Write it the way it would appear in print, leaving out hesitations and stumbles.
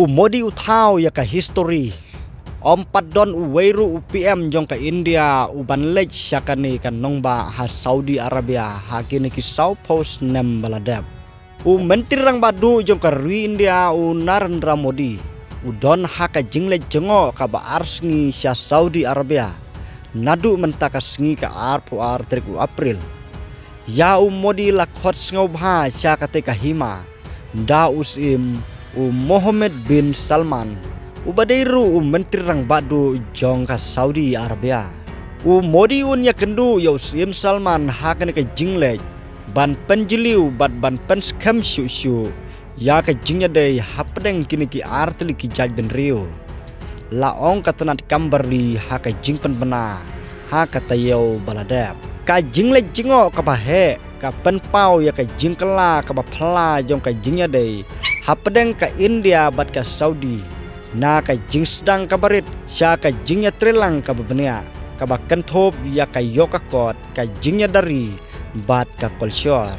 Modi utau ya ka history. Padon Weiru PM jong ka India banlej syakani kan nongba ha Saudi Arabia hakini ki South Post nem baladep. Menteri rang badu jong ka India Narendra Modi. Don haka jingle jengo ka ba arsngi sya Saudi Arabia. Nadu mentaka sngi ka arpu trik April. Ya Modi lakhot ngobha sya kate ka hima. Da usim Mohammed bin Salman Badairu menteri rang badu jong ka Saudi Arabia. Modi ya kendu ya usim Salman hakan ka jingle ban penjiliu ban penskam syu ya ka jingnya dei hapdeng kini ki artli ki jag ben rio. Laong katanat kambari haka jingpen bena haka tayo baladep. Ka jingle jingo ka bahe ka penpau ya ka jingkela ka bapla jong ka jingnya dei hapdeng ka India bat ka Saudi. Na ka jing sedang kabarit sya ka jingnya trilang ka babenia ka bakentop ya ka yokakot ka jingnya dari bat ka kolsyor.